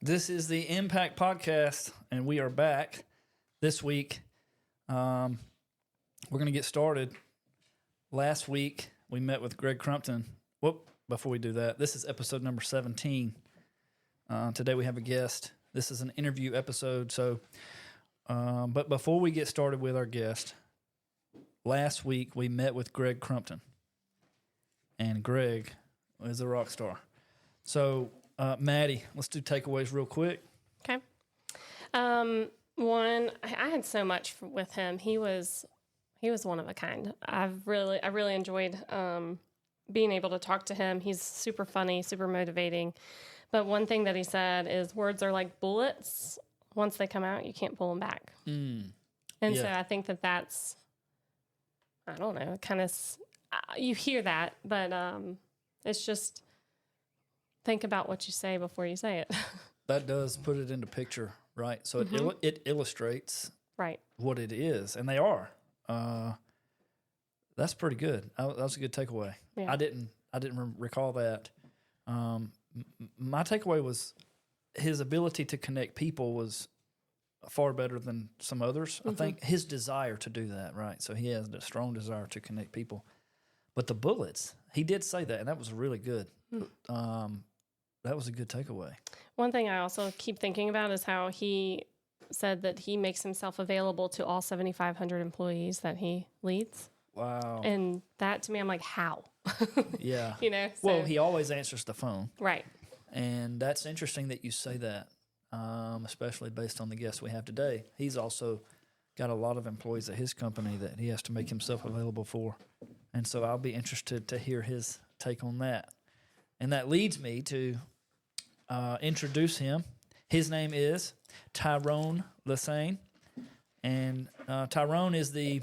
This is the Impact Podcast, and we are back this week. We're going to get started. Last week, we met with Greg Crumpton. Before we do that, this is episode number 17. Today we have a guest. This is an interview episode. But before we get started with our guest, last week we met with Greg Crumpton. And Greg is a rock star. So, Maddie, let's do takeaways real quick. Okay. One, I had so much with him. He was one of a kind. I really enjoyed being able to talk to him. He's super funny, super motivating. But one thing that he said is words are like bullets. Once they come out, you can't pull them back. So I think that's, I don't know, kind of, you hear that, but it's just think about what you say before you say it. That does put it into picture, right? So it illustrates right what it is, and they are. That's pretty good. That was a good takeaway. Yeah. I didn't recall that. My takeaway was his ability to connect people was far better than some others. I think his desire to do that, right? So he has a strong desire to connect people. But the bullets, he did say that, and that was really good. That was a good takeaway. One thing I also keep thinking about is how he said that he makes himself available to all 7,500 employees that he leads. Wow. And that to me, I'm like, how? Yeah. So. Well, he always answers the phone. Right. And that's interesting that you say that, especially based on the guest we have today. He's also got a lot of employees at his company that he has to make himself available for. And so I'll be interested to hear his take on that. And that leads me to introduce him. His name is Tyrone Lesane. And Tyrone is the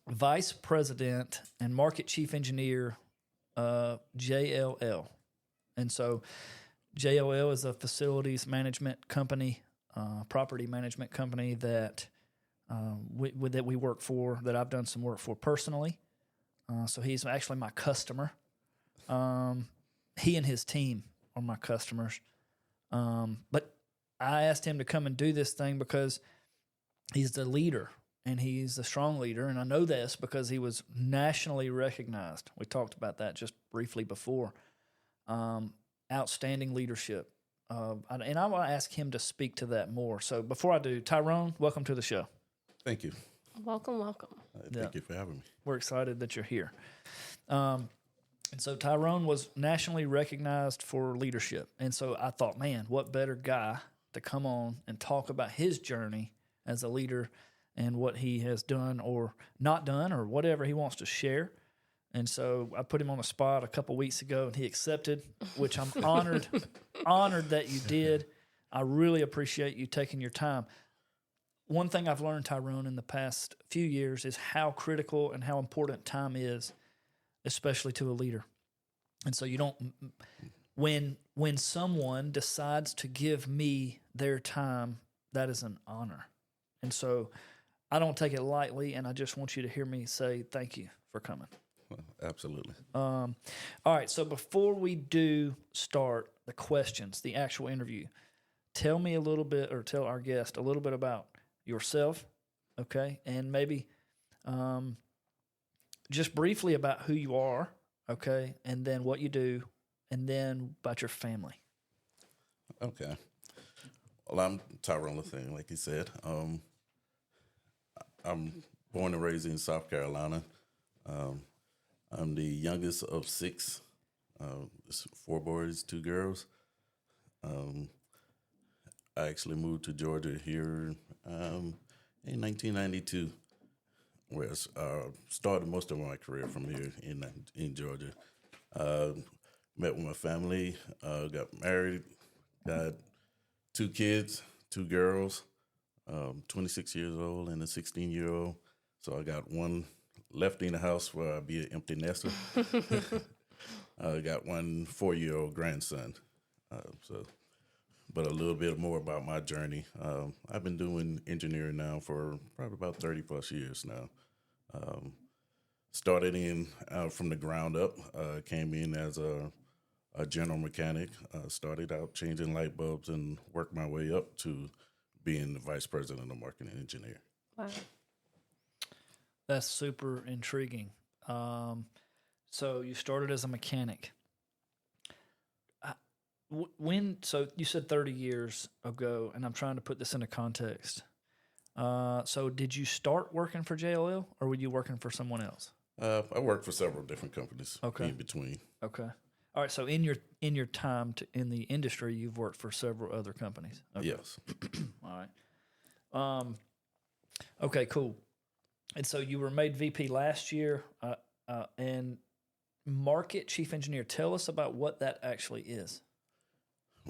Vice President and Market Chief Engineer JLL. And so JLL is a facilities management company, property management company that we work for, that I've done some work for personally. So he's actually my customer. He and his team are my customers. But I asked him to come and do this thing because he's the leader, and he's a strong leader. And I know this because he was nationally recognized. We talked about that just briefly before. Outstanding leadership. And I want to ask him to speak to that more. So before I do, Tyrone, welcome to the show. Thank you. Welcome. Thank you for having me. We're excited that you're here. And so Tyrone was nationally recognized for leadership. And so I thought, man, what better guy to come on and talk about his journey as a leader and what he has done or not done or whatever he wants to share. And so I put him on the spot a couple weeks ago, and he accepted, which I'm honored that you did. I really appreciate you taking your time. One thing I've learned, Tyrone, in the past few years is how critical and how important time is, especially to a leader. And so you don't, when someone decides to give me their time, that is an honor. And so I don't take it lightly, and I just want you to hear me say thank you for coming. Well, absolutely. All right, so before we do start the questions, the actual interview, tell me a little bit, or tell our guest a little bit about yourself, okay? And maybe just briefly about who you are, okay? And then what you do, and then about your family. Okay. Well, I'm Tyrone Lesane, like you said. I'm born and raised in South Carolina. I'm the youngest of six. It's 4 boys, 2 girls. I actually moved to Georgia here in 1992, where I started most of my career from here in Georgia. Met with my family, got married, got 2 kids, 2 girls, 26 years old and a 16-year-old. So I got one left in the house where I'll be an empty nester. I got one 4-year-old grandson. But a little bit more about my journey. I've been doing engineering now for probably about 30 plus years now. Started in from the ground up. Came in as a a general mechanic. Started out changing light bulbs and worked my way up to being the vice president of marketing engineer. Wow. That's super intriguing. So you started as a mechanic. So you said 30 years ago, and I'm trying to put this into context. So did you start working for JLL, or were you working for someone else? I worked for several different companies in between. Okay. All right. So in your time in the industry, you've worked for several other companies. Okay. Yes. All right. Okay. Cool. And so you were made VP last year, and market chief engineer. Tell us about what that actually is.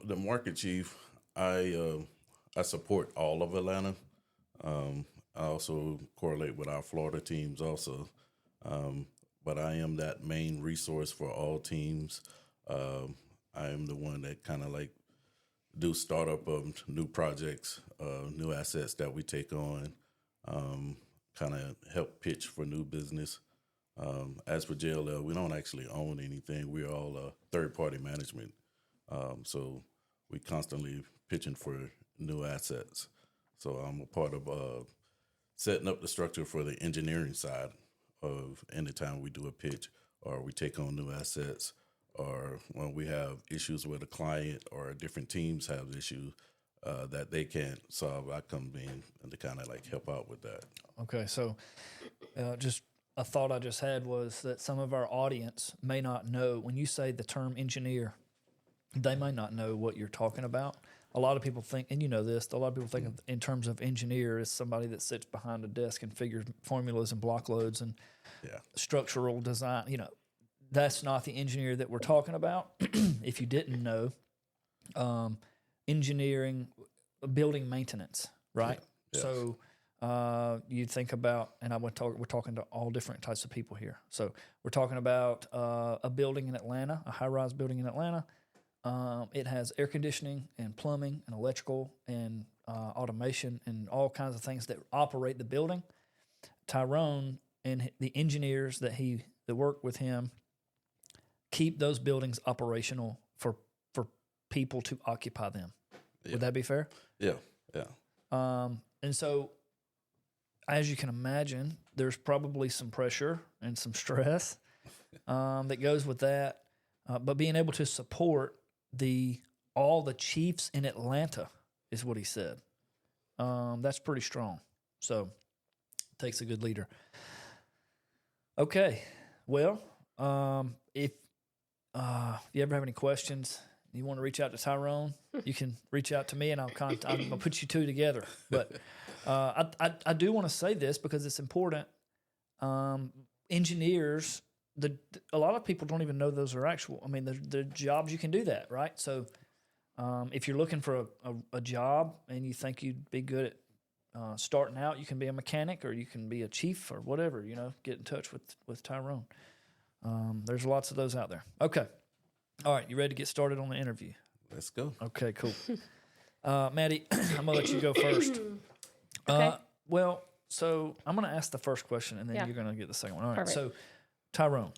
The market chief, I support all of Atlanta. I also correlate with our Florida teams also. But I am that main resource for all teams. I am the one that kind of like do startup of new projects, new assets that we take on, kind of help pitch for new business. As for JLL, we don't actually own anything. We're all third-party management. So we constantly pitching for new assets. So I'm a part of setting up the structure for the engineering side of any time we do a pitch or we take on new assets or when we have issues with a client or different teams have issues that they can't solve, I come in and to kind of like help out with that. Okay, so just a thought I just had was that some of our audience may not know, when you say the term engineer, they may not know what you're talking about. A lot of people think, and you know this, a lot of people think of, in terms of engineer as somebody that sits behind a desk and figures formulas and block loads and structural design. You know, that's not the engineer that we're talking about. If you didn't know, engineering, building maintenance, right? Yeah. Yes. So you think about, and we're talking to all different types of people here. So we're talking about a building in Atlanta, a high-rise building in Atlanta. It has air conditioning and plumbing and electrical and automation and all kinds of things that operate the building. Tyrone and the engineers that work with him keep those buildings operational for people to occupy them. Yeah. Would that be fair? Yeah, yeah. And so, as you can imagine, there's probably some pressure and some stress that goes with that. But being able to support all the chiefs in Atlanta is what he said. That's pretty strong. So takes a good leader. Okay. Well, if you ever have any questions, you want to reach out to Tyrone, you can reach out to me and I'll put you two together. But I do want to say this because it's important. Engineers, a lot of people don't even know those are actual. I mean, the jobs you can do that, right? So if you're looking for a job and you think you'd be good at starting out, you can be a mechanic or you can be a chief or whatever, get in touch with Tyrone. There's lots of those out there. Okay. All right. You ready to get started on the interview? Let's go. Okay, cool. Maddie, I'm going to let you go first. Okay. Well, so I'm going to ask the first question and then you're going to get the second one. All right. Perfect. So, Tyrone,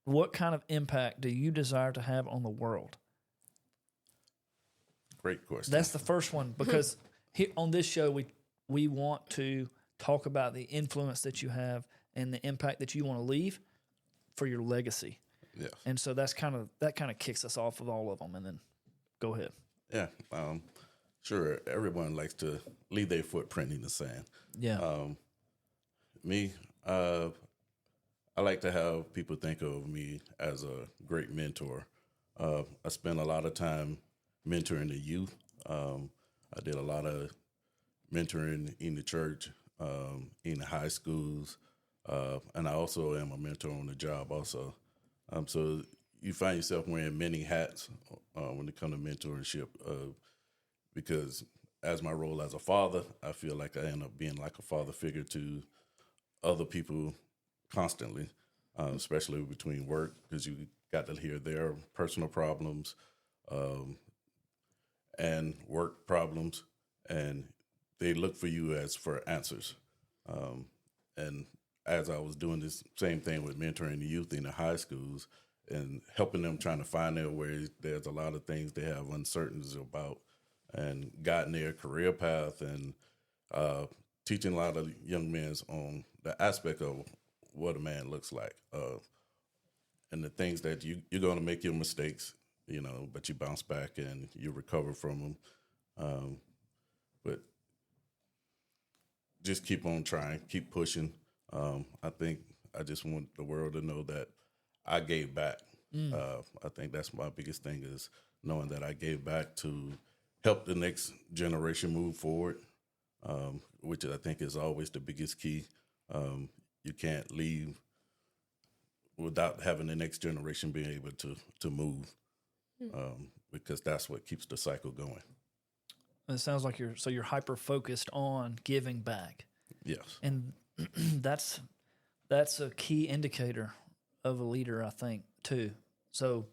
what kind of impact do you desire to have on the world? Great question. That's the first one because here on this show we want to talk about the influence that you have and the impact that you want to leave for your legacy. Yes. And so that kind of kicks us off with all of them. And then go ahead. Yeah. Sure. Everyone likes to leave their footprint in the sand. Yeah. Me, I like to have people think of me as a great mentor. I spend a lot of time mentoring the youth. I did a lot of mentoring in the church, in the high schools, and I also am a mentor on the job also. So you find yourself wearing many hats when it comes to mentorship because as my role as a father, I feel like I end up being like a father figure to other people constantly, especially between work, because you got to hear their personal problems and work problems, and they look for you for answers. And as I was doing this same thing with mentoring the youth in the high schools, and helping them trying to find their way. There's a lot of things they have uncertainties about, and guiding their career path, and teaching a lot of young men on the aspect of what a man looks like, and the things that you're going to make your mistakes, but you bounce back and you recover from them. But just keep on trying, keep pushing. I think I just want the world to know that I gave back. I think that's my biggest thing, is knowing that I gave back to help the next generation move forward, which I think is always the biggest key. You can't leave without having the next generation being able to move, because that's what keeps the cycle going. It sounds like you're hyper focused on giving back. Yes. And that's a key indicator of a leader, I think, too. So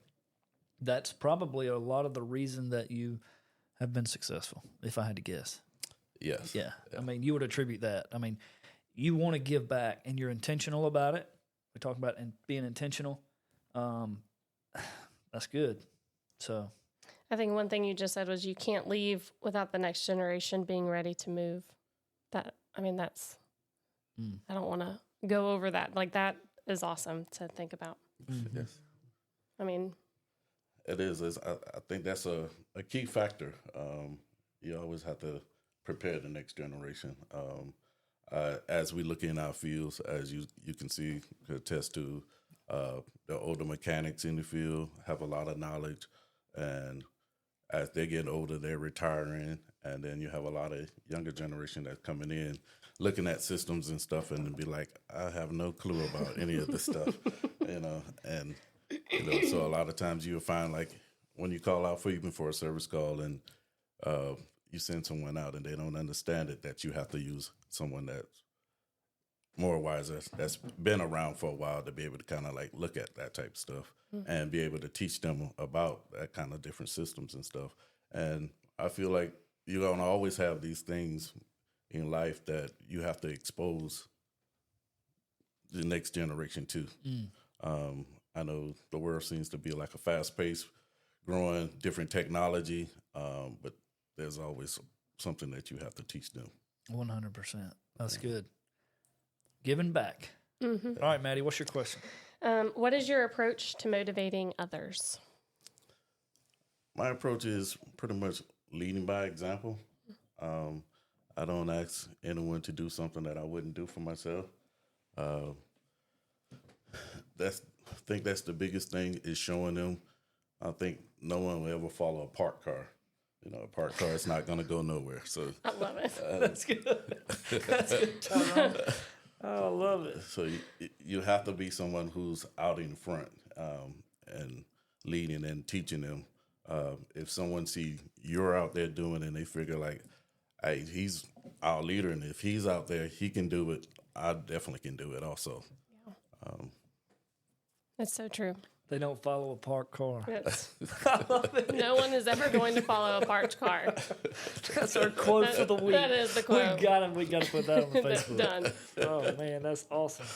that's probably a lot of the reason that you have been successful, if I had to guess. Yes. Yeah. I mean, you would attribute that. I mean, you want to give back and you're intentional about it. We talk about being intentional. That's good. So I think one thing you just said was you can't leave without the next generation being ready to move. That's, I don't want to go over that. Like, that is awesome to think about. Mm-hmm. Yes. I mean, it is. I think that's a key factor. You always have to prepare the next generation. As we look in our fields, as you can see, could attest to, the older mechanics in the field have a lot of knowledge, and as they get older, they're retiring, and then you have a lot of younger generation that's coming in, looking at systems and stuff, and be like, I have no clue about any of this stuff, and so a lot of times you'll find, like, when you call out for even for a service call, and you send someone out and they don't understand it, that you have to use someone that's more wiser, that's been around for a while, to be able to kind of like look at that type of stuff and be able to teach them about that kind of different systems and stuff. And I feel like you're going to always have these things in life that you have to expose the next generation to. I know the world seems to be like a fast-paced, growing, different technology, but there's always something that you have to teach them. 100%. That's good. Giving back. Mm-hmm. All right, Maddie, what's your question? What is your approach to motivating others? My approach is pretty much leading by example. I don't ask anyone to do something that I wouldn't do for myself. I think that's the biggest thing, is showing them. I think no one will ever follow a parked car. A parked car is not going to go nowhere. So I love it. That's good. That's good, Tyrone. Oh, I love it. So you have to be someone who's out in front, and leading and teaching them. If someone see you're out there doing it, and they figure like, hey, he's our leader, and if he's out there, he can do it, I definitely can do it also. Yeah. That's so true. They don't follow a parked car. I love it. No one is ever going to follow a parked car. That's our quote for the week. That is the quote. We got to put that on Facebook. Done. Oh, man, that's awesome.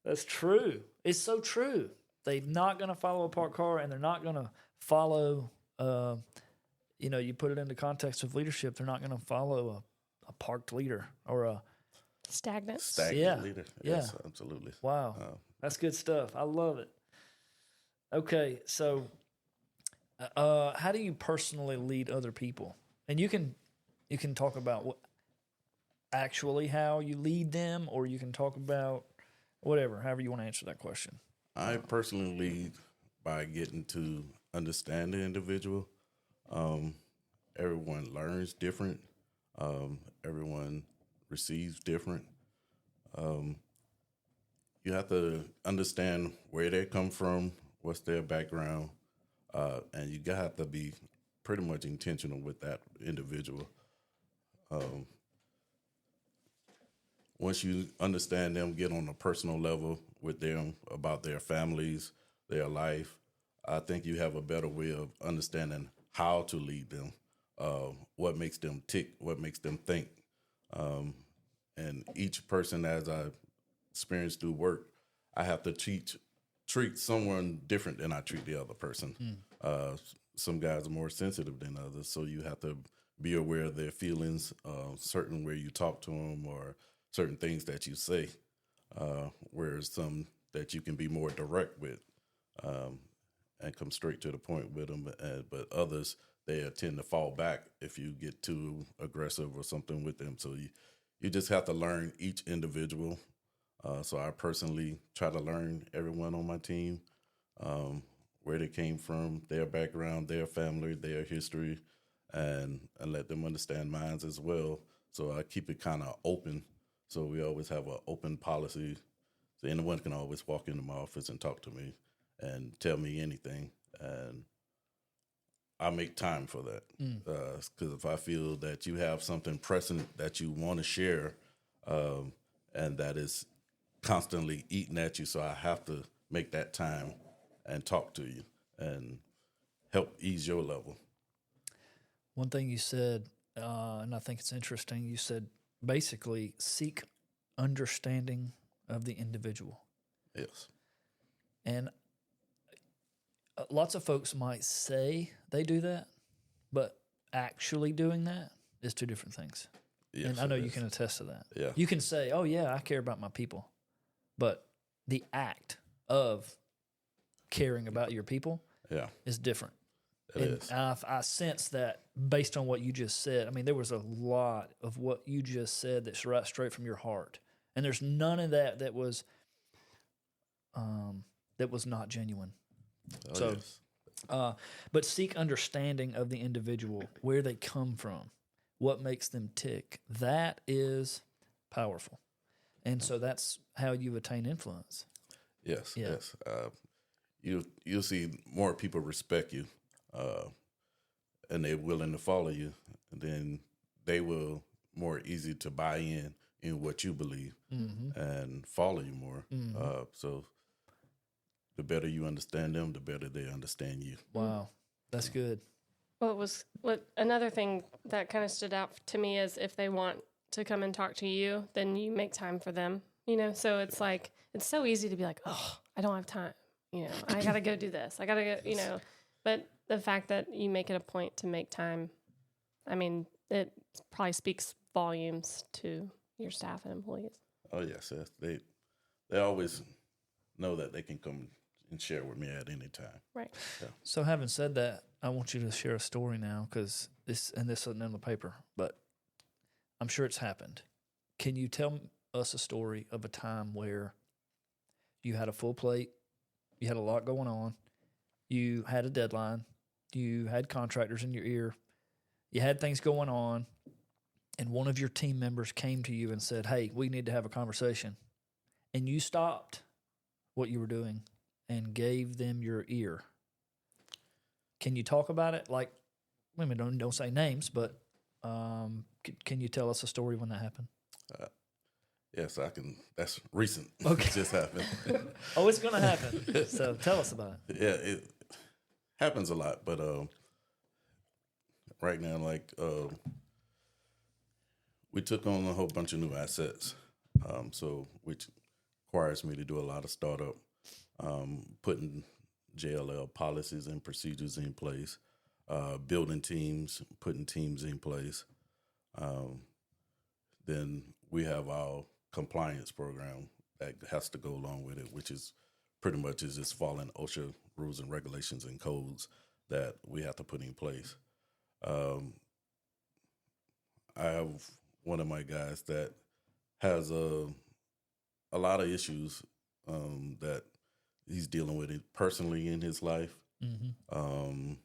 That's true. It's so true. They're not going to follow a parked car, and they're not going to follow, you put it into context of leadership, they're not going to follow a parked leader or a Stagnant leader. Yes, absolutely. Wow. That's good stuff. I love it. Okay, so how do you personally lead other people? And you can talk about actually how you lead them, or you can talk about whatever, however you want to answer that question. I personally lead by getting to understand the individual. Everyone learns different. Everyone receives different. You have to understand where they come from, what's their background, and you have to be pretty much intentional with that individual. Once you understand them, get on a personal level with them about their families, their life, I think you have a better way of understanding how to lead them, what makes them tick, what makes them think. And each person, as I experience through work, I have to teach treat someone different than I treat the other person. Some guys are more sensitive than others, so you have to be aware of their feelings, certain where you talk to them or certain things that you say, whereas some that you can be more direct with and come straight to the point with them. But others, they tend to fall back if you get too aggressive or something with them. So you just have to learn each individual. So I personally try to learn everyone on my team, where they came from, their background, their family, their history, and let them understand mine as well. So I keep it kind of open. So we always have an open policy. So anyone can always walk into my office and talk to me and tell me anything. And I make time for that. Because if I feel that you have something pressing that you want to share, and that is constantly eating at you, so I have to make that time and talk to you and help ease your level. One thing you said, and I think it's interesting, you said basically seek understanding of the individual. Yes. And lots of folks might say they do that, but actually doing that is two different things. Yes, and I know you can attest to that. Yeah. You can say, oh, yeah, I care about my people. But the act of caring about your people is different. It is. I sense that based on what you just said. I mean, there was a lot of what you just said that's right straight from your heart. And there's none of that was not genuine. But seek understanding of the individual, where they come from, what makes them tick. That is powerful. And so that's how you attain influence. Yes, yes. You'll see more people respect you, and they're willing to follow you. And then they will more easy to buy in what you believe and follow you more. So the better you understand them, the better they understand you. Wow, that's good. Well, another thing that kind of stood out to me is if they want to come and talk to you, then you make time for them, so it's like, it's so easy to be like, oh, I don't have time. I got to go do this. I got to go, but the fact that you make it a point to make time, I mean, it probably speaks volumes to your staff and employees. Oh, yes. They always know that they can come and share with me at any time. Right. Yeah. So having said that, I want you to share a story now, because this isn't in the paper, but I'm sure it's happened. Can you tell us a story of a time where you had a full plate, you had a lot going on, you had a deadline, you had contractors in your ear, you had things going on, and one of your team members came to you and said, hey, we need to have a conversation, and you stopped what you were doing and gave them your ear? Can you talk about it? Like, women don't say names, but can you tell us a story when that happened? Yes, I can. That's recent. Okay. It just happened. Oh, it's going to happen. So tell us about it. Yeah, it happens a lot, but right now, we took on a whole bunch of new assets, so which requires me to do a lot of startup, putting JLL policies and procedures in place, building teams, putting teams in place. Then we have our compliance program that has to go along with it, which is pretty much is just following OSHA rules and regulations and codes that we have to put in place. I have one of my guys that has a lot of issues that he's dealing with it personally in his life. Problem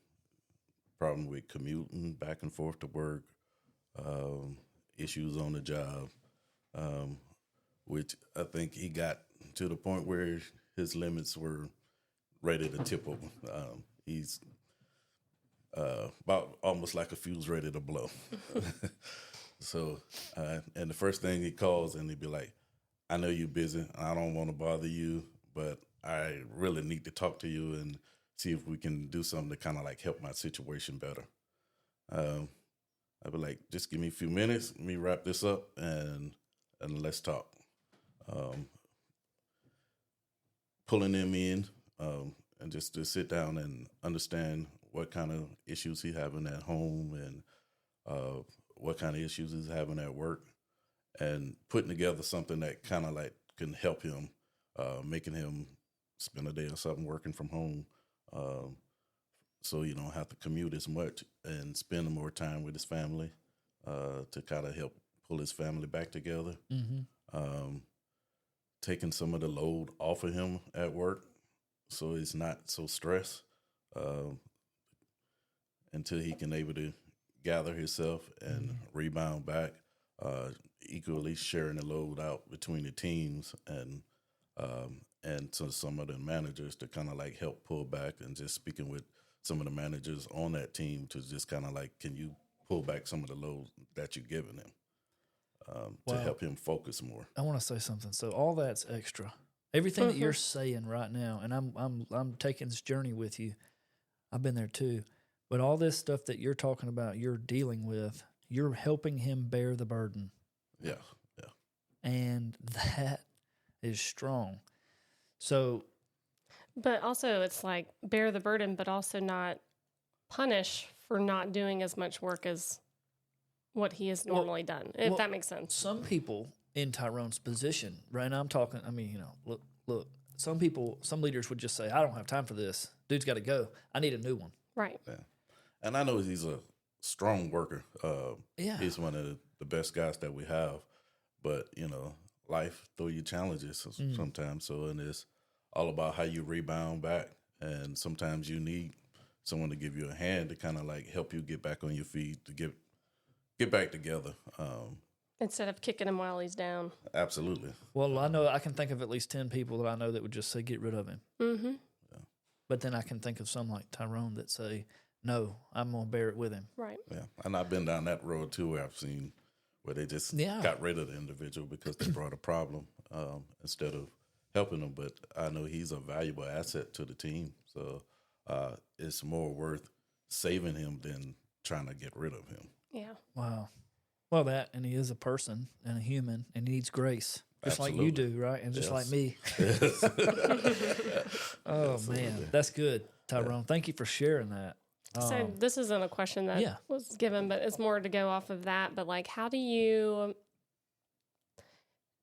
with commuting back and forth to work, issues on the job, which I think he got to the point where his limits were ready to tip over. He's about almost like a fuse ready to blow. So, and the first thing he calls and he'd be like, I know you're busy. I don't want to bother you, but I really need to talk to you and see if we can do something to kind of like help my situation better. I'd be like, just give me a few minutes, let me wrap this up and let's talk. pulling them in, and just to sit down and understand what kind of issues he's having at home and what kind of issues he's having at work, and putting together something that kind of like can help him, making him spend a day or something working from home, so you don't have to commute as much and spend more time with his family, to kind of help pull his family back together. Taking some of the load off of him at work so he's not so stressed, until he can able to gather himself and rebound back, equally sharing the load out between the teams and to some of the managers to kind of like help pull back, and just speaking with some of the managers on that team to just kind of like, can you pull back some of the load that you're giving him, to help him focus more. I want to say something. So all that's extra. Everything that you're saying right now, and I'm taking this journey with you. I've been there too. But all this stuff that you're talking about, you're dealing with, you're helping him bear the burden. Yeah. And that is strong. So, but also it's like bear the burden, but also not punish for not doing as much work as what he has normally done, if that makes sense. Some people in Tyrone's position, right? And I'm talking, I mean, look, some leaders would just say, I don't have time for this. Dude's got to go. I need a new one. Right. Yeah. And I know he's a strong worker. He's one of the best guys that we have. But, life throw you challenges sometimes. So, and it's all about how you rebound back. And sometimes you need someone to give you a hand to kind of like help you get back on your feet, to get back together. Instead of kicking him while he's down. Absolutely. Well, I can think of at least 10 people that I know that would just say, get rid of him. Mm-hmm. Yeah. But then I can think of some like Tyrone that say, no, I'm going to bear it with him. Right. Yeah. And I've been down that road too, where I've seen where they just got rid of the individual because they brought a problem, instead of helping them. But I know he's a valuable asset to the team. So it's more worth saving him than trying to get rid of him. Yeah. Wow. Well, and he is a person and a human, and he needs grace, just Absolutely. like you do, right? And just like me. Yes. Oh, Absolutely. man. That's good, Tyrone. Thank you for sharing that. So this isn't a question that was given, but it's more to go off of that. But like, how do you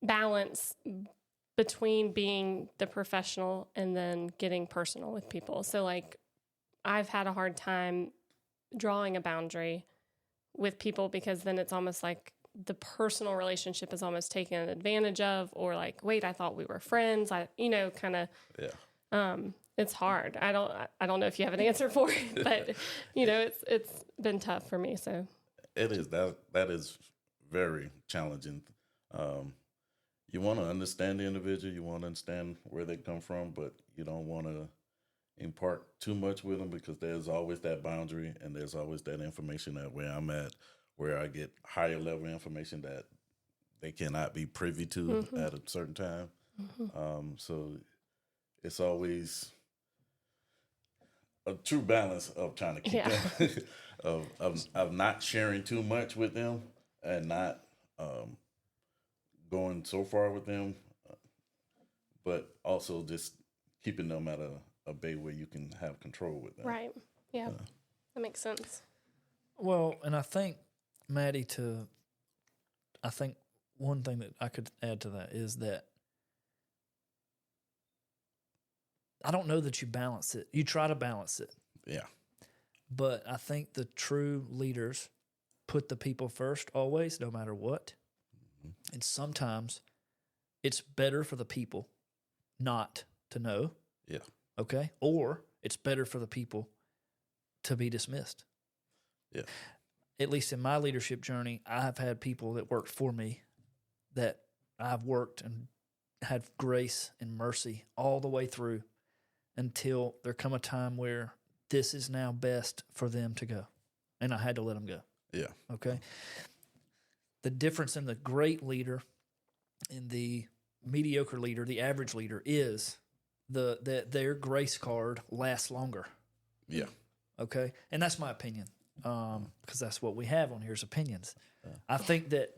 balance between being the professional and then getting personal with people? So like, I've had a hard time drawing a boundary with people because then it's almost like the personal relationship is almost taken advantage of, or like, wait, I thought we were friends. Kind of. Yeah. It's hard. I don't know if you have an answer for it, but it's been tough for me. So it is that is very challenging. You want to understand the individual, you want to understand where they come from, but you don't want to impart too much with them because there's always that boundary and there's always that information that where I'm at, where I get higher level information that they cannot be privy to at a certain time. So it's always a true balance of trying to keep them, of not sharing too much with them and not going so far with them, but also just keeping them at a bay where you can have control with them. Right. Yeah. That makes sense. Well, and I think, Maddie, I think one thing that I could add to that is that I don't know that you balance it. You try to balance it. Yeah. But I think the true leaders put the people first always, no matter what. And sometimes it's better for the people not to know. Yeah. Okay? Or it's better for the people to be dismissed. Yeah. At least in my leadership journey, I have had people that worked for me that I've worked and had grace and mercy all the way through until there come a time where this is now best for them to go. And I had to let them go. Yeah. Okay? The difference in the great leader and the mediocre leader, the average leader, is their grace card lasts longer. Yeah. Okay? And that's my opinion, because that's what we have on here is opinions. I think that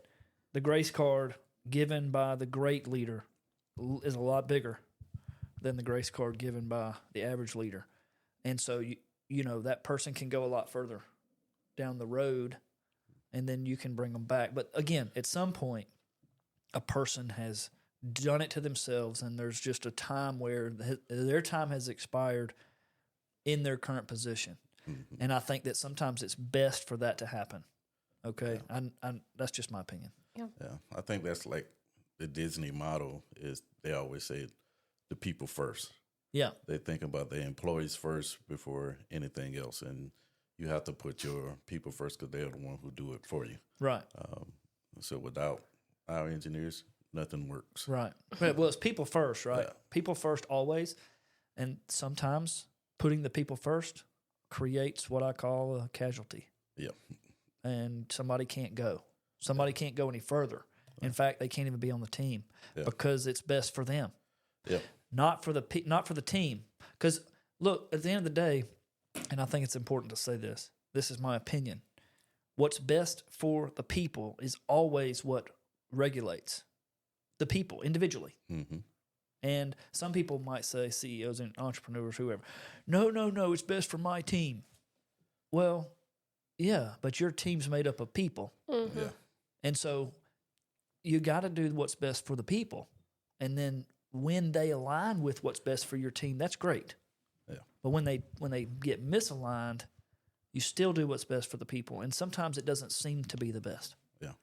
the grace card given by the great leader is a lot bigger than the grace card given by the average leader. And so, you know, that person can go a lot further down the road, and then you can bring them back. But again, at some point, a person has done it to themselves, and there's just a time where their time has expired in their current position. Mm-hmm. And I think that sometimes it's best for that to happen. Okay? That's just my opinion. Yeah, I think that's like the Disney model is they always say the people first. Yeah. They think about their employees first before anything else, and you have to put your people first because they're the one who do it for you. Right. So without our engineers, nothing works. Right. Well, it's people first, right? Yeah. People first always. And sometimes putting the people first creates what I call a casualty. Yeah. And somebody can't go. Somebody can't go any further. In fact, they can't even be on the team because it's best for them. Yeah. Not for the team. Because look, at the end of the day, and I think it's important to say this. This is my opinion. What's best for the people is always what regulates the people individually. Mm-hmm. And some people might say, CEOs and entrepreneurs, whoever, no, it's best for my team. Well, yeah, but your team's made up of people. Mm-hmm. Yeah. And so you got to do what's best for the people. And then when they align with what's best for your team, that's great. Yeah. But when they get misaligned, you still do what's best for the people. And sometimes it doesn't seem to be the best. Yeah.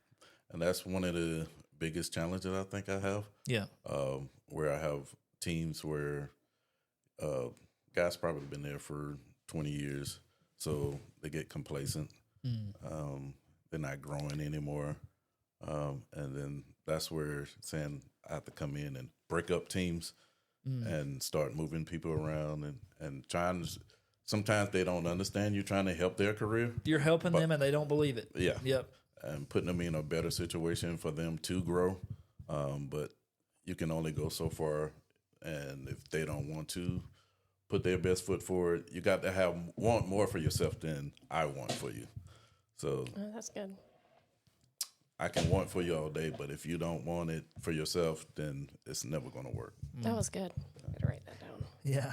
And that's one of the biggest challenges I think I have. Yeah. Where I have teams where guys probably been there for 20 years, so they get complacent. They're not growing anymore. And then that's where saying I have to come in and break up teams and start moving people around and trying to. Sometimes they don't understand you're trying to help their career. You're helping them and they don't believe it. Yeah. Yep. And putting them in a better situation for them to grow. But you can only go so far. And if they don't want to put their best foot forward, you got to want more for yourself than I want for you. So That's good. I can want for you all day, but if you don't want it for yourself, then it's never going to work. That was good. I'm going to write that down. Yeah.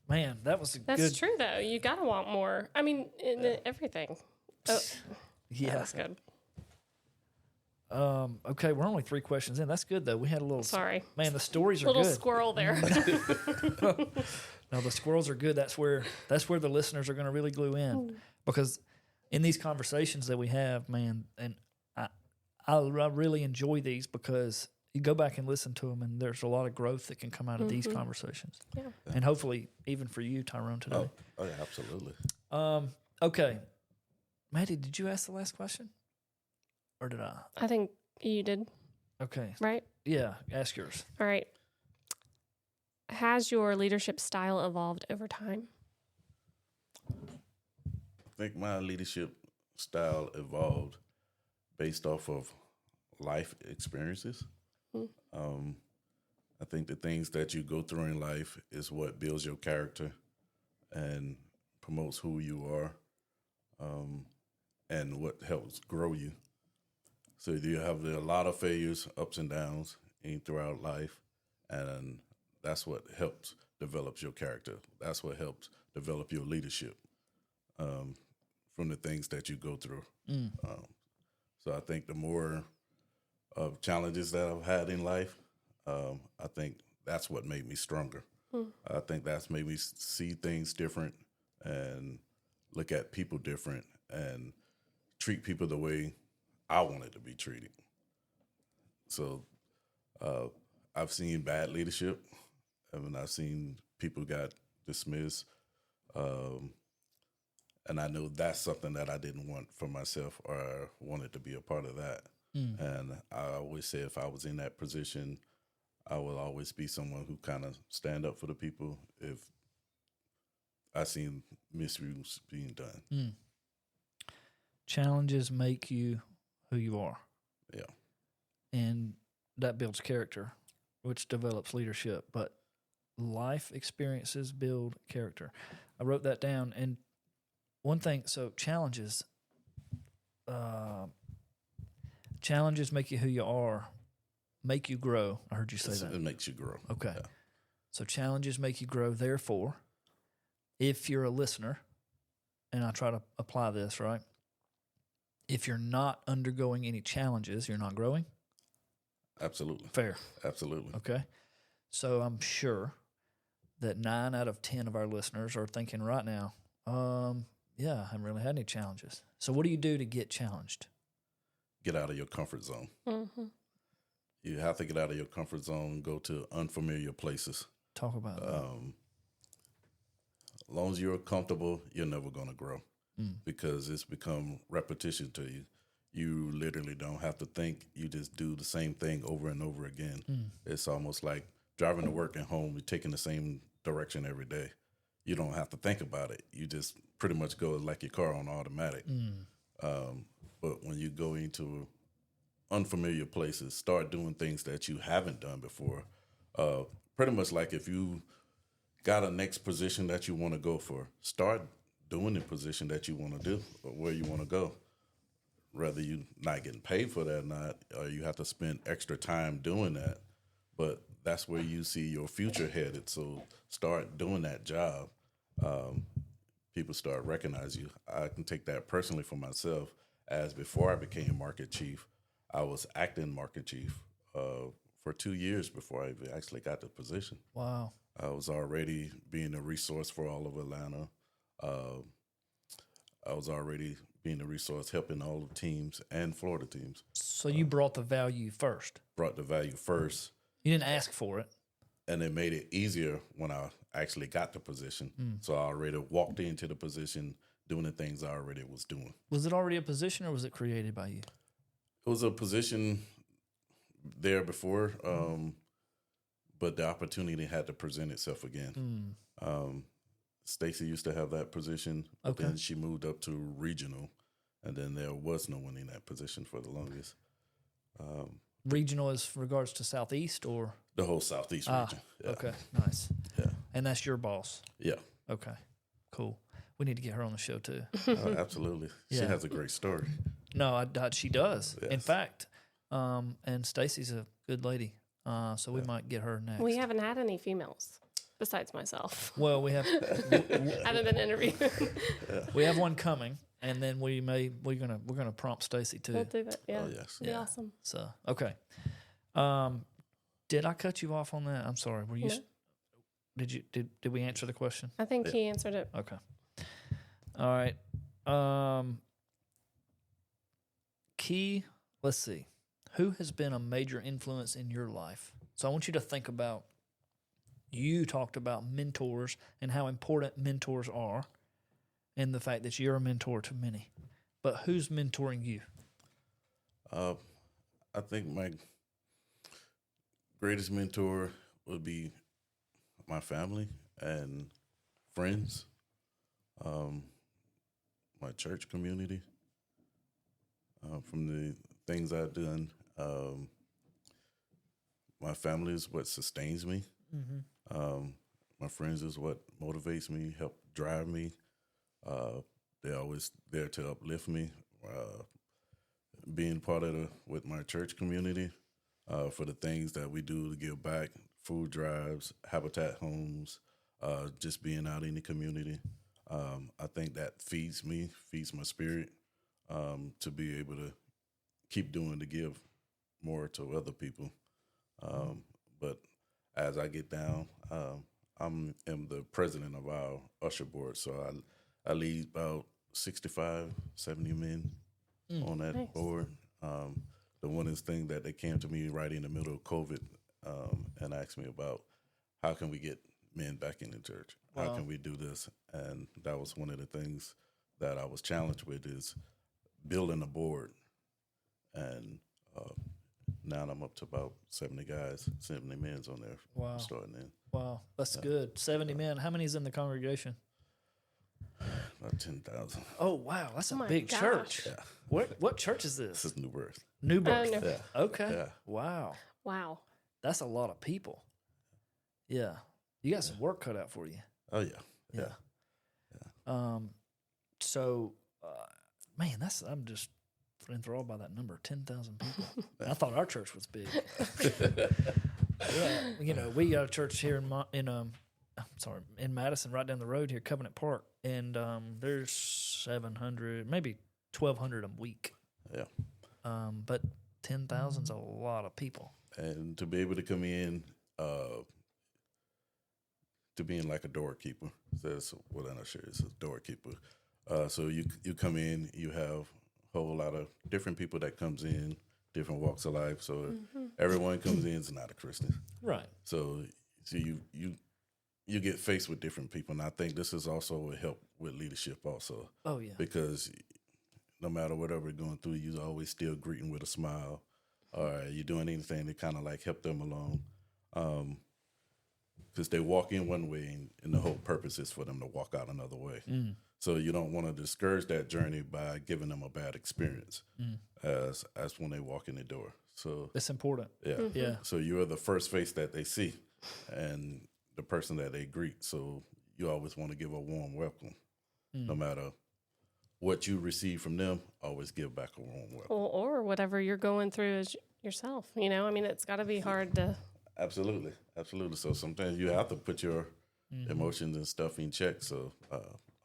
Man, that's That's true, though. You got to want more. I mean, in everything. Oh, Yeah. that's good. Okay, we're only 3 questions in. That's good, though. We had a little... Sorry. Man, the stories are Little good. squirrel there. No, the squirrels are good. That's where the listeners are going to really glue in. Because in these conversations that we have, man, and I really enjoy these because you go back and listen to them, and there's a lot of growth that can come out of these conversations. Yeah. And hopefully even for you, Tyrone, today. Oh yeah, absolutely. Okay. Maddie, did you ask the last question? Or did I? I think you did, Okay. right? Yeah, ask yours. All right. Has your leadership style evolved over time? I think my leadership style evolved based off of life experiences. I think the things that you go through in life is what builds your character and promotes who you are, and what helps grow you. So you have a lot of failures, ups and downs throughout life, and that's what helps develop your character. That's what helps develop your leadership from the things that you go through. So I think the more of challenges that I've had in life, I think that's what made me stronger. I think that's made me see things different and look at people different and treat people the way I wanted to be treated. So I've seen bad leadership. I mean, I've seen people got dismissed. And I know that's something that I didn't want for myself or wanted to be a part of that. And I always say if I was in that position, I will always be someone who kind of stand up for the people if I seen misuse being done. Challenges make you who you are. Yeah. And that builds character, which develops leadership. But life experiences build character. I wrote that down. And one thing, so challenges make you who you are, make you grow. I heard you say that. It makes you grow. Okay. Yeah. So challenges make you grow. Therefore, if you're a listener, and I try to apply this, right? If you're not undergoing any challenges, you're not growing. Absolutely. Fair. Absolutely. Okay. So I'm sure that 9 out of 10 of our listeners are thinking right now, yeah, I haven't really had any challenges. So what do you do to get challenged? Get out of your comfort zone. Mm-hmm. You have to get out of your comfort zone, go to unfamiliar places. Talk about that. As long as you're comfortable, you're never going to grow because it's become repetition to you. You literally don't have to think. You just do the same thing over and over again. It's almost like driving to work and home. You're taking the same direction every day. You don't have to think about it. You just pretty much go like your car on automatic. But when you go into unfamiliar places, start doing things that you haven't done before. Pretty much like if you got a next position that you want to go for, start doing the position that you want to do or where you want to go. Whether you not getting paid for that or not, or you have to spend extra time doing that, but that's where you see your future headed. So start doing that job. People start recognize you. I can take that personally for myself. As before I became market chief, I was acting market chief for 2 years before I actually got the position. Wow. I was already being a resource for all of Atlanta. I was already being a resource, helping all the teams and Florida teams. So you brought the value first. Brought the value first. You didn't ask for it. And it made it easier when I actually got the position. So I already walked into the position doing the things I already was doing. Was it already a position or was it created by you? It was a position there before, but the opportunity had to present itself again. Stacy used to have that position, but then she moved up to regional, and then there was no one in that position for the longest. Regional as regards to Southeast or? The whole Southeast region. Yeah. Okay, nice. Yeah. And that's your boss? Yeah. Okay, cool. We need to get her on the show too. Absolutely. She Yeah. has a great story. No, she does. Yes. In fact, and Stacy's a good lady, so we might get her next. We haven't had any females besides myself. Well, we have Haven't been interviewed. we have one coming, and then we're gonna prompt Stacy too. We'll do it. Yeah. Oh, yes. It'll be awesome. So okay, did I cut you off on that? I'm sorry. Were you? No. Did we answer the question? I think he answered it. Okay. All right. Key. Let's see. Who has been a major influence in your life? So I want you to think about. You talked about mentors and how important mentors are, and the fact that you're a mentor to many. But who's mentoring you? I think my greatest mentor would be my family and friends, my church community. From the things I've done, my family is what sustains me. My friends is what motivates me, help drive me. They're always there to uplift me. Being part of with my church community for the things that we do to give back, food drives, habitat homes, just being out in the community. I think that feeds me, feeds my spirit to be able to keep doing to give more to other people. But as I get down, I'm the president of our usher board, so I lead about 65, 70 men on that board. The one is thing that they came to me right in the middle of COVID and asked me about how can we get men back in the church? Wow. How can we do this? And that was one of the things that I was challenged with is building a board. And now I'm up to about 70 guys, 70 men's on there. Wow. Starting in. Wow, that's good. 70 men. How many's in the congregation? About 10,000. Oh, wow, that's a my big gosh. church. Yeah. What church is this? This is New Birth. New Birth. no. Yeah. Okay. Yeah. Wow, Wow. that's a lot of people. Yeah, you got some work cut out for you. Oh, yeah. Yeah. So, man, I'm just enthralled by that number, 10,000 people. I thought our church was big. Yeah, we got a church here in Madison, right down the road here, Covenant Park, and there's 700, maybe 1,200 a week. Yeah. But 10,000's a lot of people. And to be able to come in, to being like a doorkeeper, that's what I'm not sure. It's a doorkeeper. So you come in, you have a whole lot of different people that comes in, different walks of life. So everyone comes in is not a Christian, right? So you get faced with different people, and I think this is also a help with leadership also. Oh yeah, because no matter whatever we're going through, you're always still greeting with a smile, or you're doing anything to kind of like help them along. Because they walk in one way, and the whole purpose is for them to walk out another way. So you don't want to discourage that journey by giving them a bad experience as when they walk in the door. So it's important. Yeah. Yeah. So you're the first face that they see and the person that they greet. So you always want to give a warm welcome. No matter what you receive from them, always give back a warm welcome. Or whatever you're going through as yourself. I mean, it's got to be hard to... Absolutely. So sometimes you have to put your emotions and stuff in check. So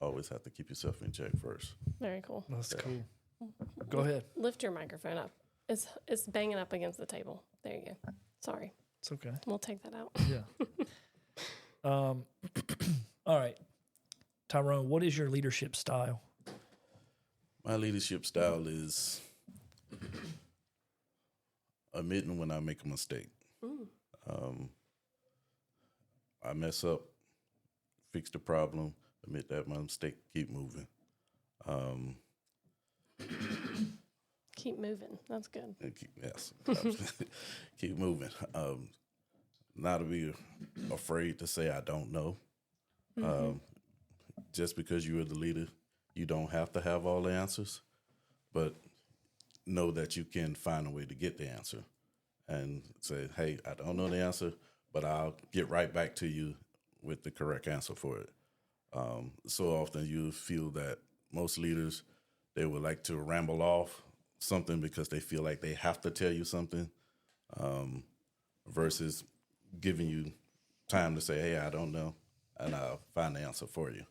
always have to keep yourself in check first. Very cool. That's cool. Go ahead. Lift your microphone up. It's banging up against the table. There you go. Sorry. It's okay. We'll take that out. Yeah. All right. Tyrone, what is your leadership style? My leadership style is admitting when I make a mistake. I mess up, fix the problem, admit that my mistake, keep moving. Keep moving. That's good. Yes, keep moving. Not to be afraid to say I don't know. Just because you are the leader, you don't have to have all the answers, but know that you can find a way to get the answer and say, hey, I don't know the answer, but I'll get right back to you with the correct answer for it. So often you feel that most leaders, they would like to ramble off something because they feel like they have to tell you something, versus giving you time to say, hey, I don't know, and I'll find the answer for you.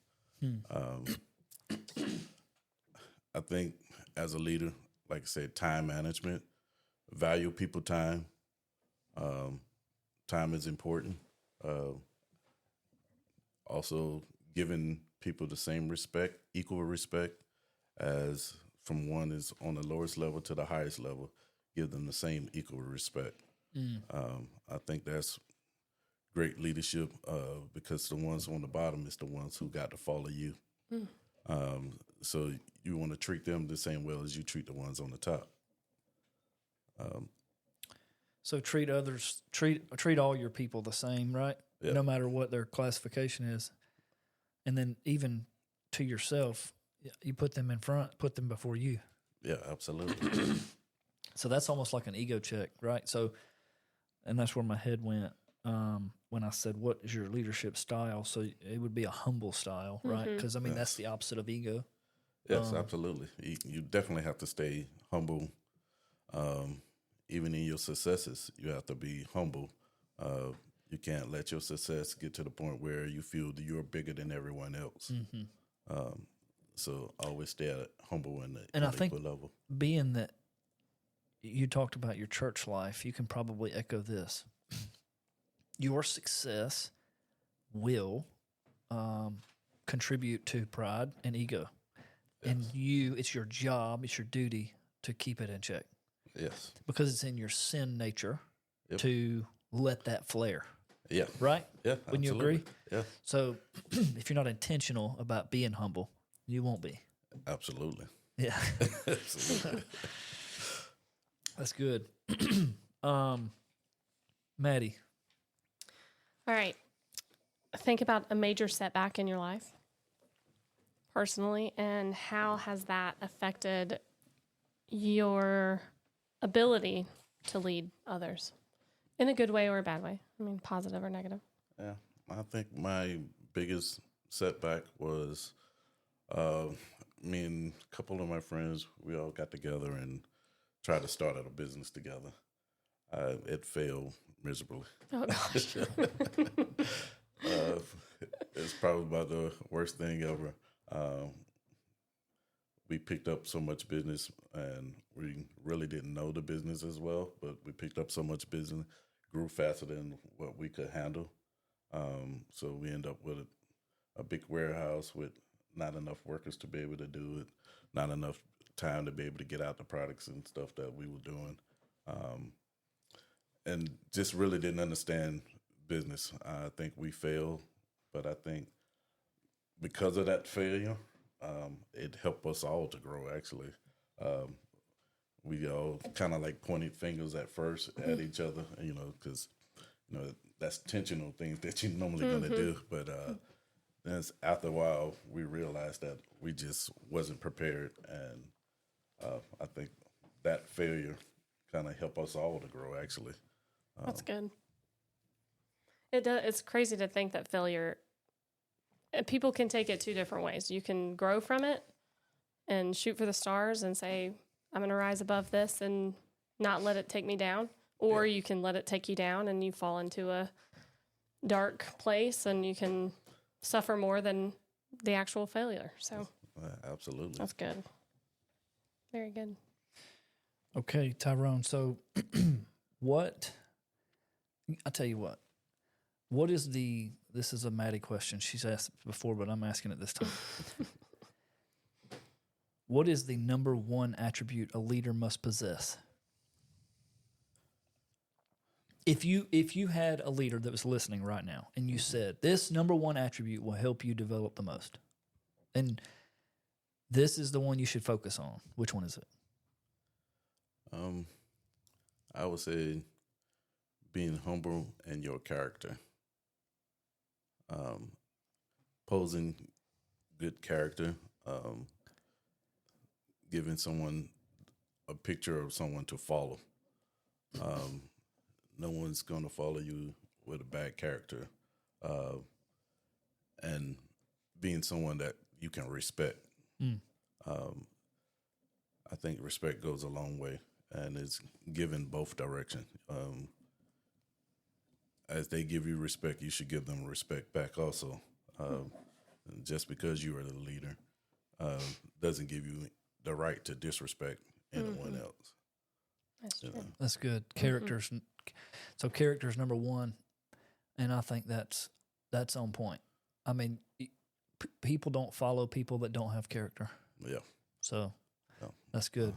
I think as a leader, like I said, time management, value people time. Time is important. Also giving people the same respect, equal respect, as from one is on the lowest level to the highest level, give them the same equal respect. I think that's great leadership, because the ones on the bottom is the ones who got to follow you. So you want to treat them the same way as you treat the ones on the top. So treat all your people the same, right? Yeah. No matter what their classification is. And then even to yourself, you put them in front, put them before you. Yeah, absolutely. So that's almost like an ego check, right? So, and that's where my head went when I said, what is your leadership style? So it would be a humble style, right? Because, I mean, that's the opposite of ego. Yes, absolutely. You definitely have to stay humble. Even in your successes, you have to be humble. You can't let your success get to the point where you feel that you're bigger than everyone else. So always stay humble in the equal level. Being that you talked about your church life, you can probably echo this. Your success will contribute to pride and ego. Yes. And it's your job, it's your duty to keep it in check. Yes. Because it's in your sin nature to let that flare. Yeah. Right? Yeah. Wouldn't you agree? Yeah. So if you're not intentional about being humble, you won't be. Absolutely. Yeah. Absolutely. That's good. Maddie. All right. Think about a major setback in your life personally, and how has that affected your ability to lead others in a good way or a bad way? I mean, positive or negative. Yeah. I think my biggest setback was me and a couple of my friends, we all got together and tried to start out a business together. It failed miserably. Oh gosh. It's probably about the worst thing ever. We picked up so much business, and we really didn't know the business as well, but we picked up so much business, grew faster than what we could handle. So we end up with a big warehouse with not enough workers to be able to do it, not enough time to be able to get out the products and stuff that we were doing, and just really didn't understand business. I think we failed, but I think because of that failure, it helped us all to grow, actually. We all kind of like pointed fingers at first at each other, because, that's intentional things that you're normally going to do. But then after a while, we realized that we just wasn't prepared. And I think that failure kind of helped us all to grow, actually. That's good. It does. It's crazy to think that failure, people can take it two different ways. You can grow from it and shoot for the stars and say, I'm going to rise above this and not let it take me down. Or you can let it take you down and you fall into a dark place and you can suffer more than the actual failure. So Absolutely. that's good. Very good. Okay, Tyrone. So I'll tell you what is this is a Maddie question. She's asked it before, but I'm asking it this time. What is the number one attribute a leader must possess? If you had a leader that was listening right now and you said, this number one attribute will help you develop the most, and this is the one you should focus on, which one is it? I would say being humble in your character. Posing good character, giving someone a picture of someone to follow. No one's going to follow you with a bad character, and being someone that you can respect. I think respect goes a long way, and it's given both direction. As they give you respect, you should give them respect back also. Just because you are the leader doesn't give you the right to disrespect anyone else. That's true. That's good. Characters. So character's number one, and I think that's on point. I mean, people don't follow people that don't have character. Yeah. So that's good.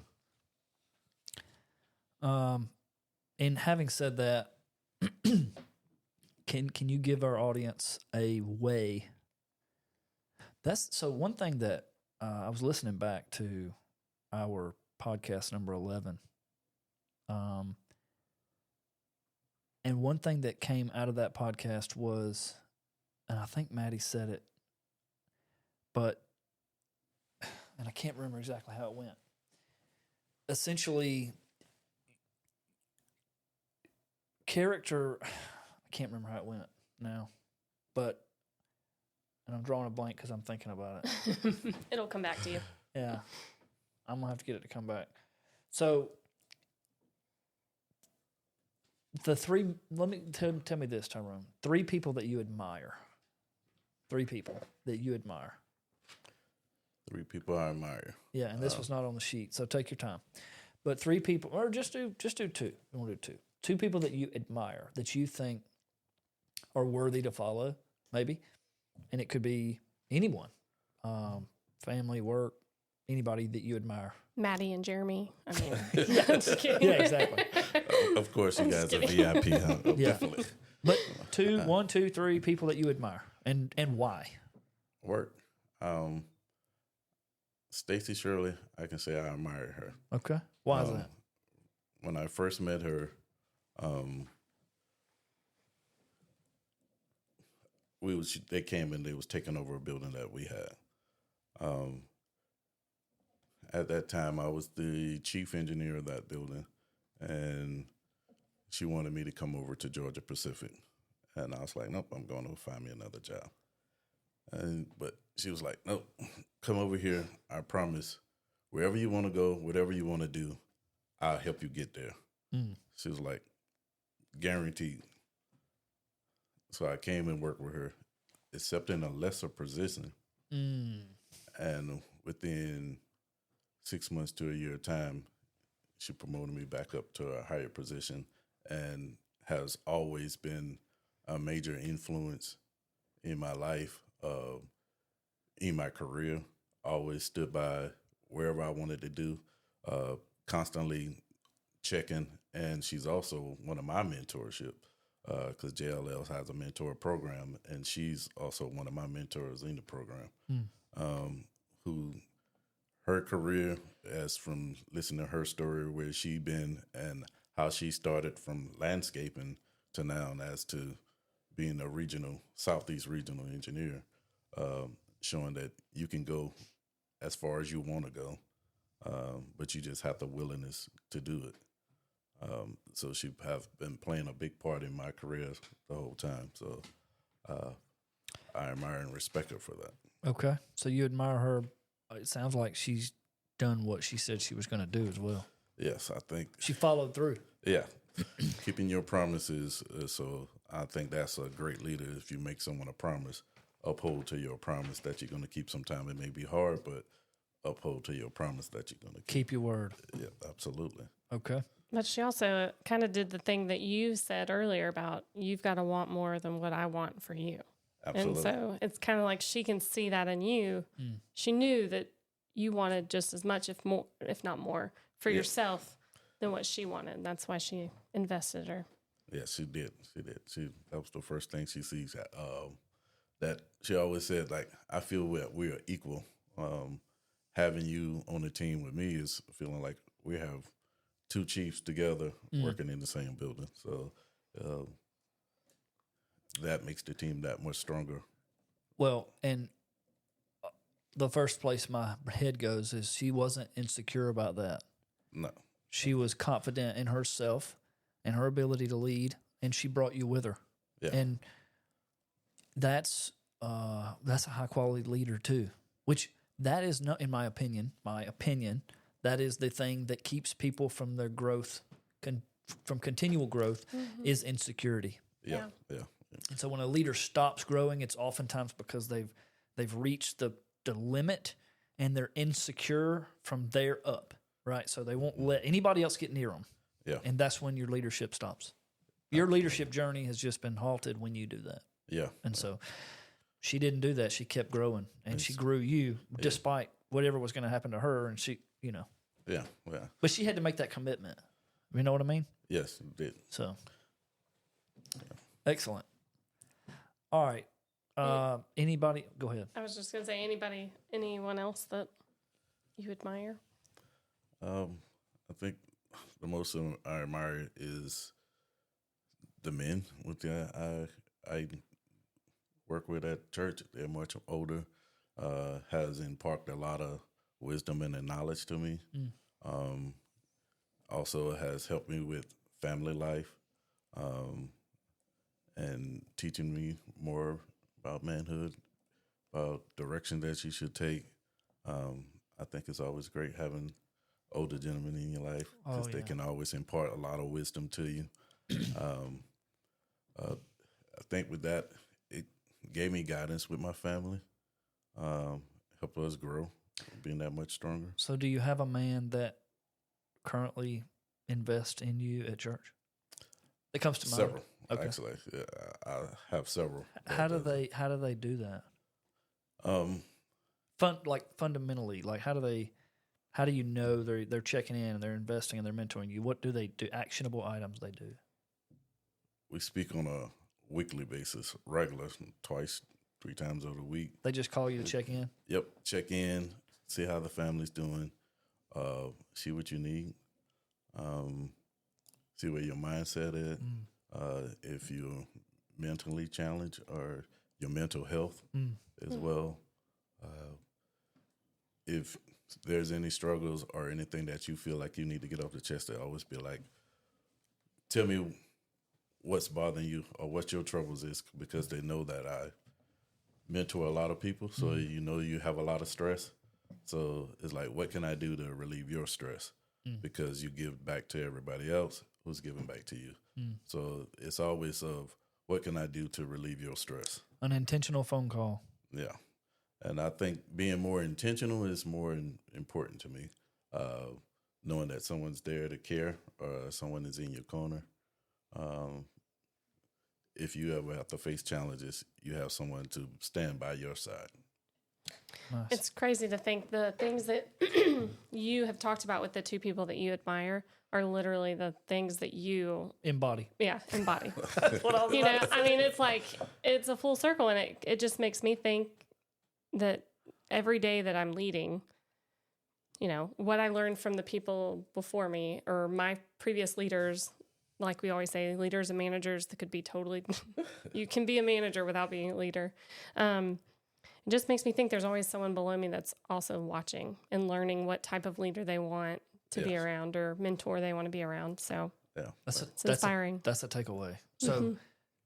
And having said that, can you give our audience a way? So one thing that I was listening back to our podcast number 11. And one thing that came out of that podcast was, and I think Maddie said it, and I can't remember exactly how it went. Essentially, character, I can't remember how it went now, and I'm drawing a blank because I'm thinking about it. It'll come back to you. Yeah. I'm going to have to get it to come back. So, tell me this, Tyrone. 3 people that you admire. 3 people that you admire. 3 people I admire. Yeah, and this was not on the sheet, so take your time. But 3 people, or just do 2. You want to do 2. 2 people that you admire, that you think are worthy to follow, maybe. And it could be anyone, family, work, anybody that you admire. Maddie and Jeremy. I mean, I'm just kidding. Yeah, exactly. Of course, you guys are VIP, huh? Oh, Yeah. definitely. But 1, 2, 3 people that you admire, and why? Work. Stacy Shirley, I can say I admire her. Okay. Why is that? When I first met her, they came and they was taking over a building that we had. At that time, I was the chief engineer of that building, and she wanted me to come over to Georgia Pacific. And I was like, nope, I'm going to find me another job. But she was like, nope, come over here. I promise, wherever you want to go, whatever you want to do, I'll help you get there. She was like, guaranteed. So I came and worked with her, except in a lesser position. And within 6 months to a year of time, she promoted me back up to a higher position and has always been a major influence in my life, in my career. Always stood by wherever I wanted to do, constantly checking. And she's also one of my mentorship, because JLL has a mentor program, and she's also one of my mentors in the program. Who her career, as from listening to her story, where she been and how she started from landscaping to now as to being a regional, Southeast regional engineer, showing that you can go as far as you want to go, but you just have the willingness to do it. So she have been playing a big part in my career the whole time. So I admire and respect her for that. Okay. So you admire her. It sounds like she's done what she said she was going to do as well. Yes, I think. She followed through. Yeah. Keeping your promises. So I think that's a great leader. If you make someone a promise, uphold to your promise that you're going to keep. Sometime it may be hard, but uphold to your promise that you're going to keep your word. Yeah, absolutely. Okay. But she also kind of did the thing that you said earlier about you've got to want more than what I want for you. Absolutely. And so it's kind of like she can see that in you. She knew that you wanted just as much, if not more, for yourself than what she wanted. That's why she invested her. Yeah, she did. That was the first thing she sees. That she always said, like, I feel we are equal. Having you on the team with me is feeling like we have two chiefs together working in the same building. So that makes the team that much stronger. Well, and the first place my head goes is she wasn't insecure about that. No. She was confident in herself and her ability to lead, and she brought you with her. Yeah. And that's a high quality leader too, which that is not, in my opinion, that is the thing that keeps people from their growth, from continual growth, is insecurity. Yeah. And so when a leader stops growing, it's oftentimes because they've reached the limit and they're insecure from there up, right? So they won't let anybody else get near them. Yeah. And that's when your leadership stops. Your leadership journey has just been halted when you do that. Yeah. And so she didn't do that. She kept growing, and she grew you despite whatever was going to happen to her. And she, Yeah. But she had to make that commitment. You know what I mean? Yes, it did. So, excellent. All right. Anybody? Go ahead. I was just going to say, anyone else that you admire? I think the most I admire is the men with I work with at church. They're much older, has imparted a lot of wisdom and knowledge to me. Also has helped me with family life, and teaching me more about manhood, about direction that you should take. I think it's always great having older gentlemen in your life because they can always impart a lot of wisdom to you. I think with that, it gave me guidance with my family, helped us grow, being that much stronger. So do you have a man that currently invests in you at church? It comes to mind. Several, Okay. actually. Yeah, I have several. How do they do that? Fundamentally, like how do you know they're checking in and they're investing and they're mentoring you? What do they do? Actionable items they do. We speak on a weekly basis, regular, twice, 3 times over the week. They just call you to check in? Yep, check in, see how the family's doing, see what you need, see where your mindset is, if you're mentally challenged or your mental health as well. If there's any struggles or anything that you feel like you need to get off the chest, they always be like, tell me what's bothering you or what your troubles is, because they know that I mentor a lot of people, so you have a lot of stress. So it's like, what can I do to relieve your stress? Because you give back to everybody else who's giving back to you. So it's always of what can I do to relieve your stress? An intentional phone call. Yeah. And I think being more intentional is more important to me. Knowing that someone's there to care or someone is in your corner. If you ever have to face challenges, you have someone to stand by your side. Nice. It's crazy to think the things that you have talked about with the two people that you admire are literally the things that you Embody. embody. That's what I was about to say. I mean, it's like, it's a full circle, and it just makes me think that every day that I'm leading, what I learned from the people before me or my previous leaders, like we always say, leaders and managers that could be totally, you can be a manager without being a leader. It just makes me think there's always someone below me that's also watching and learning what type of leader they want to be around or mentor they want to be around. So It's inspiring. That's a takeaway. So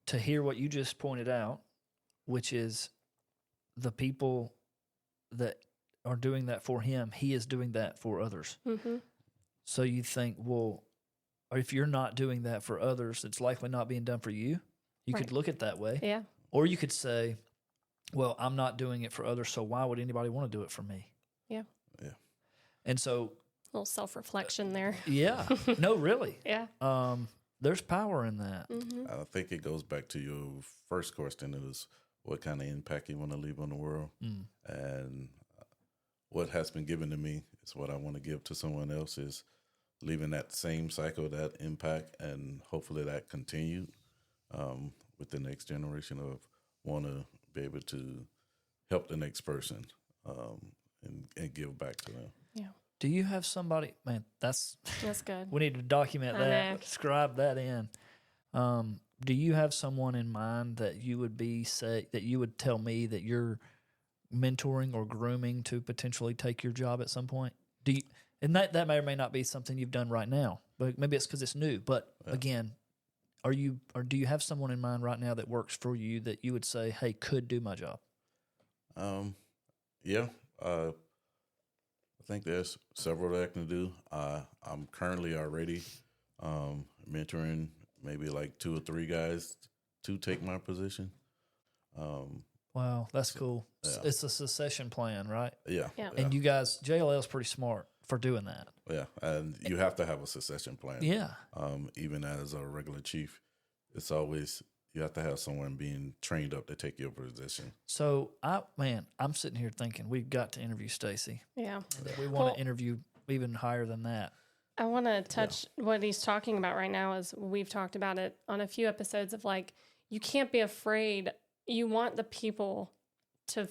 to hear what you just pointed out, which is the people that are doing that for him, he is doing that for others. Mm-hmm. So you think, well, if you're not doing that for others, it's likely not being done for you. You could look at it that way. Yeah. Or you could say, well, I'm not doing it for others, so why would anybody want to do it for me? Yeah. Yeah. And so, A little self-reflection there. yeah, no, really. Yeah. There's power in that. Mm-hmm. I think it goes back to your first question is what kind of impact you want to leave on the world. And what has been given to me is what I want to give to someone else is leaving that same cycle, that impact, and hopefully that continued with the next generation of want to be able to help the next person and give back to them. Yeah. Do you have somebody, man, that's good. we need to document I that, know. scribe that in. Do you have someone in mind that you would that you would tell me that you're mentoring or grooming to potentially take your job at some point? And that may or may not be something you've done right now, but maybe it's because it's new. But again, do you have someone in mind right now that works for you that you would say, hey, could do my job? Yeah. I think there's several that I can do. I'm currently already mentoring maybe like 2 or 3 guys to take my position. Wow, that's cool. Yeah. It's a succession plan, right? Yeah. And you guys, JLL is pretty smart for doing that. Yeah, and you have to have a succession plan. Yeah. Even as a regular chief, it's always you have to have someone being trained up to take your position. So I'm sitting here thinking we've got to interview Stacy. Yeah. We want to interview even higher than that. I want to touch what he's talking about right now is we've talked about it on a few episodes of like, you can't be afraid. You want the people to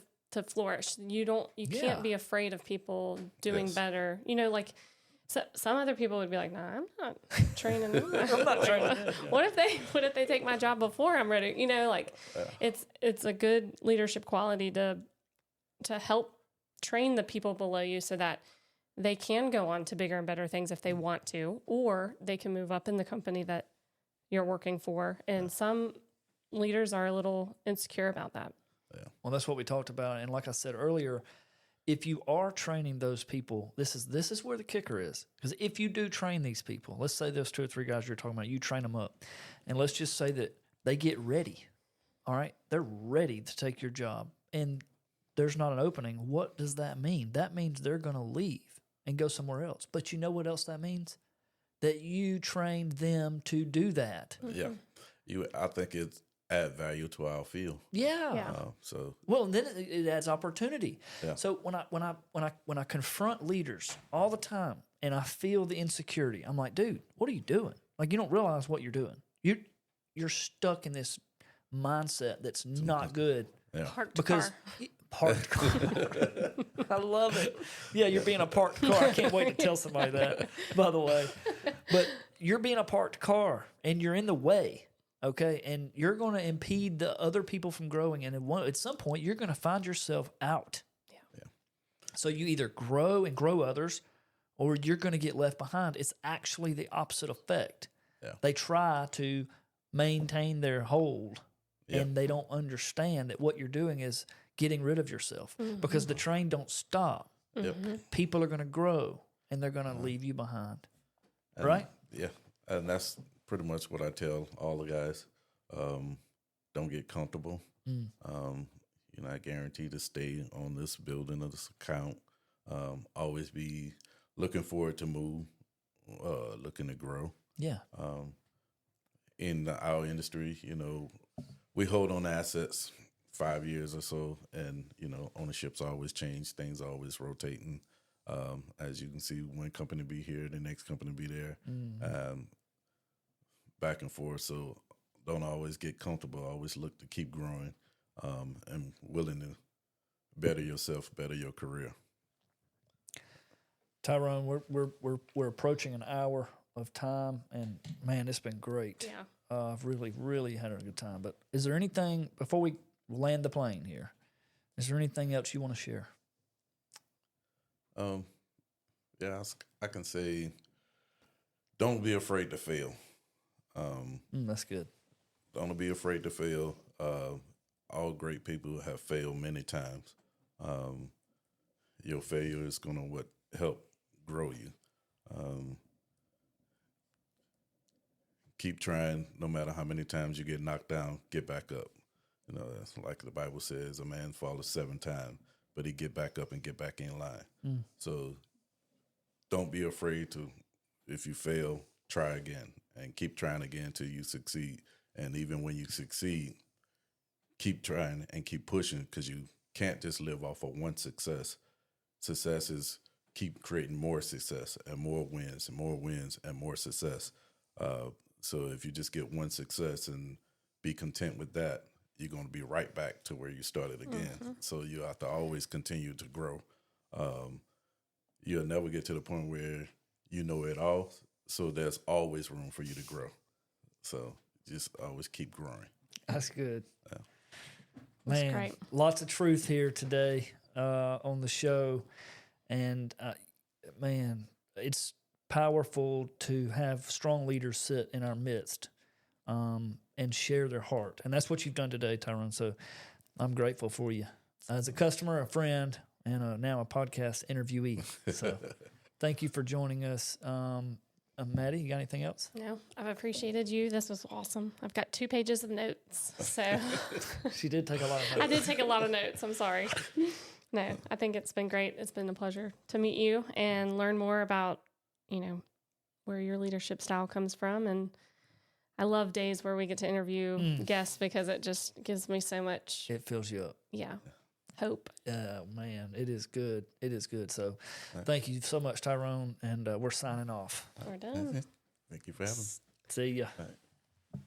flourish. You can't be afraid of people doing better. Like so, some other people would be like, nah, I'm not training them. I'm not training them. What if they take my job before I'm ready? It's a good leadership quality to help train the people below you so that they can go on to bigger and better things if they want to, or they can move up in the company that you're working for. And some leaders are a little insecure about that. Yeah. Well, that's what we talked about. And like I said earlier, if you are training those people, this is where the kicker is. Because if you do train these people, let's say those 2 or 3 guys you're talking about, you train them up. And let's just say that they get ready. All right? They're ready to take your job. And there's not an opening. What does that mean? That means they're going to leave and go somewhere else. But you know what else that means? That you trained them to do that. Yeah. I think it's add value to our field. Yeah. Well, and then it adds opportunity. Yeah. So when I confront leaders all the time and I feel the insecurity, I'm like, dude, what are you doing? Like, you don't realize what you're doing. You're stuck in this mindset that's not good. Yeah. Parked car. I love it. Yeah, you're being a parked car. I can't wait to tell somebody that, by the way. But you're being a parked car and you're in the way. Okay, and you're going to impede the other people from growing, and at some point, you're going to find yourself out. Yeah. So you either grow and grow others, or you're going to get left behind. It's actually the opposite effect. Yeah. They try to maintain their hold, and they don't understand that what you're doing is getting rid of yourself because the train don't stop. Yep. People are going to grow, and they're going to leave you behind. Right? Yeah. And that's pretty much what I tell all the guys. Don't get comfortable. You're not guaranteed to stay on this building or this account. Always be looking forward to move, looking to grow. Yeah. In our industry, we hold on assets 5 years or so, and ownership's always changed. Things are always rotating. As you can see, one company be here, the next company be there, back and forth. So don't always get comfortable. Always look to keep growing, and willing to better yourself, better your career. Tyrone, we're approaching an hour of time, and man, it's been great. Yeah. I've really had a good time. But is there anything before we land the plane here? Is there anything else you want to share? Yeah, I can say, don't be afraid to fail. That's good. Don't be afraid to fail. All great people have failed many times. Your failure is going to help grow you. Keep trying, no matter how many times you get knocked down, get back up. That's like the Bible says, a man falls 7 times, but he get back up and get back in line. So don't be afraid to, if you fail, try again and keep trying again until you succeed. And even when you succeed, keep trying and keep pushing, because you can't just live off of one success. Success is keep creating more success and more wins and more wins and more success. So if you just get one success and be content with that, you're going to be right back to where you started again. So you have to always continue to grow. You'll never get to the point where you know it all. So there's always room for you to grow. So just always keep growing. That's good. Yeah. Man, That's great. Lots of truth here today on the show. And, man, it's powerful to have strong leaders sit in our midst and share their heart. And that's what you've done today, Tyrone. So I'm grateful for you as a customer, a friend, and now a podcast interviewee. So thank you for joining us. Maddie, you got anything else? No, I've appreciated you. This was awesome. I've got 2 pages of notes. So She did take a lot of notes. I did take a lot of notes. I'm sorry. No, I think it's been great. It's been a pleasure to meet you and learn more about, where your leadership style comes from. And I love days where we get to interview guests, because it just gives me so much. It fills you up. Yeah. Hope. Man, it is good. It is good. So thank you so much, Tyrone. And we're signing off. We're done. Thank you for having me. See ya. All right.